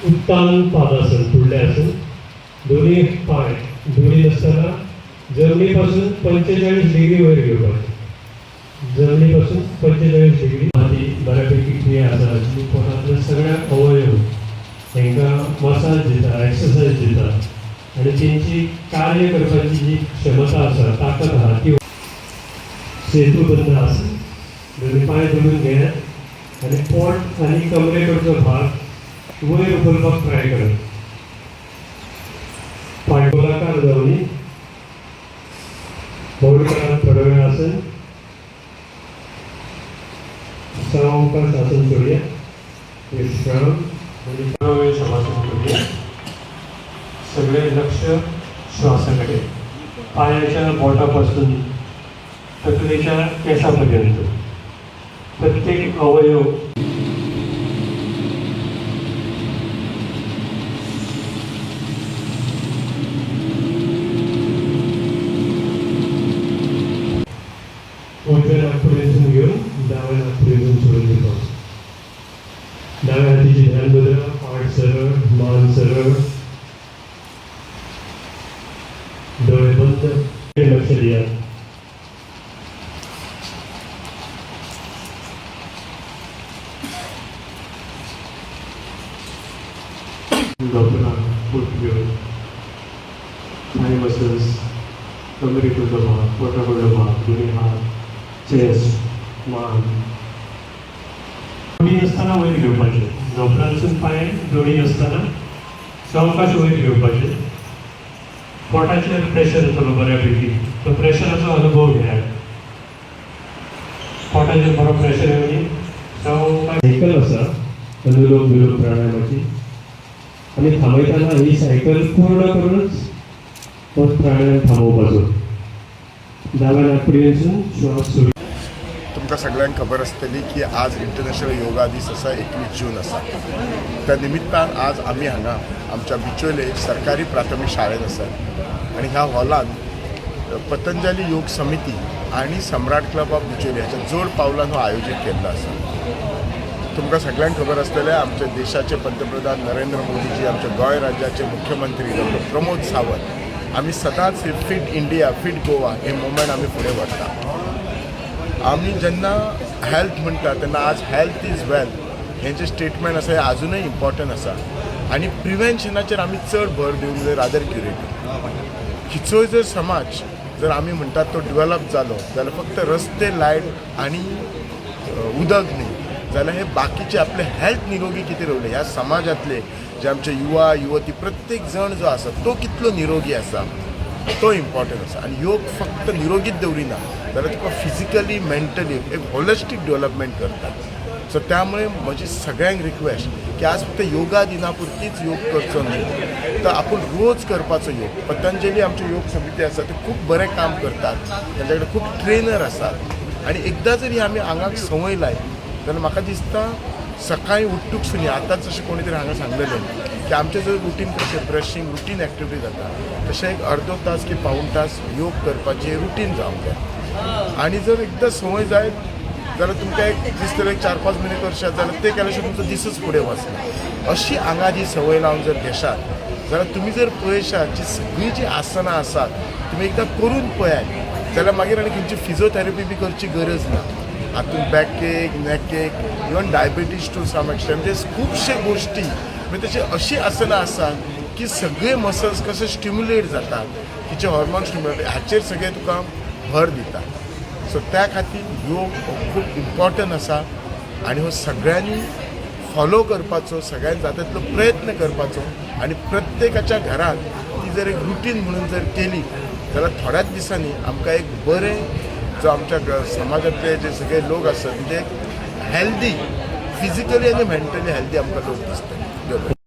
उत्तान पादासन फुडले आसन दोन्ही पाय दोन्ही असताना जमिनीपासून 45 डिग्री वयर घेवपाचे. जमिनीपासून 45 डिग्री माती बऱ्यापैकी क्लियर आसा आनी पोटांतले सगळ्या अवयव तांकां मसाज दिता, एक्सरसाइज दिता आणि त्यांची कार्य करपाची जी क्षमता आसा, ताकद आसा ती सेतूबद्ध आसन. दोन्ही पाय धरून घेयात आणि पोट आणि कमरेकडचो भाग वयर उखलपाक ट्राय करात. पाय गोलाकार जावनी बोर्ड करात थोडो वेळ आसन. सावकाश आसन करूया. विश्राम आणि थोडा वेळ शवासन करूया. सगळे लक्ष श्वासाकडे. पायाच्या बोटापासून तकलेच्या केसापर्यंत प्रत्येक अवयव उजव्या नागपुरीतून घेऊन डाव्या नागपुरीतून सोडून देतो. डाव्या हातीची ध्यान मुद्रा, पाठ सरळ, मान सरळ, डोळे बंद, लक्ष द्या. डोकं फूट घेऊन थाय मसल्स, कमरेकडचा भाग, पोटाकडचा भाग, दोन्ही हात, चेस्ट, मान. दोन्ही असताना वयर घेवपाचे. झोपण्यापासून पाय दोन्ही असताना सावकाश वयर घेवपाचे. पोटाचेर प्रेशर येतलो बऱ्यापैकी. तो प्रेशराचो अनुभव घ्या. पोटाचेर बरो प्रेशर येवनी सावकाश. सायकल आसा अनुलोम विलोम प्राणायामाची आणि थांबयताना ही सायकल पूर्ण करूनच तो प्राणायाम थांबोवपाचो. डाव्या नागपुरीसून श्वास सुरू. तुमकां सगळ्यांक खबर आसतली की आज इंटरनॅशनल योगा दीस आसा, 21 जून आसा. त्या निमित्तान आज आमी हांगा आमच्या बिचोले सरकारी प्राथमीक शाळेत आसात आणि ह्या हॉलान पतंजली योग समिती आणि सम्राट क्लब ऑफ बिचोले हाच्या जोड पावलान हो आयोजीत केल्लो आसा. तुमकां सगळ्यांक खबर आसतलें आमच्या देशाचे पंतप्रधान नरेंद्र मोदीजी, आमच्या गोंय राज्याचे मुख्यमंत्री डॉ. प्रमोद सावंत, आमी सदांच हे फिट इंडिया, फिट गोवा हे मुवमेंट आमी फुडें व्हरता. आमी जेन्ना हेल्थ म्हणटा तेन्ना आज हेल्थ इज वेल्थ हें जें स्टेटमेंट आसा हें आजुनूय इम्पॉर्टंट आसा आनी प्रिवेंशनाचेर आमी चड भर दिवंक जाय रादर क्युरेटिव्ह. खिचोय जर समाज जर आमी म्हणटात तो डेवलप जालो जाल्यार फक्त रस्ते, लायट आनी उदक न्ही जाल्यार हे बाकीचे आपले हेल्थ निरोगी कितें रावले ह्या समाजातले जे आमचे युवा युवती प्रत्येक जण जो आसा तो कितलो निरोगी आसा तो इम्पॉर्टंट आसा. आनी योग फक्त निरोगीच दवरिना जाल्यार तुका फिजिकली मेंटली एक होलिस्टीक डेवलपमेंट करता. सो त्यामुळे म्हजी सगळ्यांक रिक्वेस्ट की आज फक्त योगा दिना पुरतीच योग करचो न्ही तर आपूण रोज करपाचो योग. पतंजली आमची योग समिती आसा ते खूब बरें काम करतात. तांचे कडेन खूब ट्रेनर आसात आनी एकदां जरी आमी आंगाक संवय लायली जाल्यार म्हाका दिसता सकाळीं उठूंक न्ही. आतांच जशें कोणी तरी हांगा सांगलेलें की आमचें जर रुटीन कशें ब्रशींग रुटीन एक्टिविटी जाता तशें एक अर्दो तास की पाऊण तास योग करपाचें रुटीन जावंक जाय. आनी जर एकदां संवय जायत जाल्यार तुमकां एक दिसतलें एक 4-5 मिनट करशात जाल्यार ते केल्या शिवाय तुमचो दिसच फुडें वचना. अशी आंगा जी संवय लावन जर घेशात जाल्यार तुमी जर पळयशात जी सगळीं जी आसनां आसात तुमी एकदां करून पळयात जाल्यार मागीर आनी खंयची फिजिओथेरपी बी करची गरज ना. हातून backache, neckache, even diabetes to some extent म्हणजे खुबशे गोष्टी म्हणजे तशी अशी आसनां आसात की सगळे मसल्स कशे स्टिम्युलेट जातात, तिचे हॉर्मोन स्टिम्युलेट हाचेर सगळे तुका भर दिता. सो त्या खातीर योग हो खूब इम्पॉर्टंट आसा आनी हो सगळ्यांनी फॉलो करपाचो, सगळ्यांनी जाता तितलो प्रयत्न करपाचो आनी प्रत्येकाच्या घरांत ती जर एक रुटीन म्हणून जर केली जाल्यार थोड्याच दिसांनी आमकां एक बरें जो आमच्या समाजातले जे सगळे लोक आसात म्हणजे हेल्दी फिजिकली आनी मेंटली हेल्दी आमकां लोक दिसतात.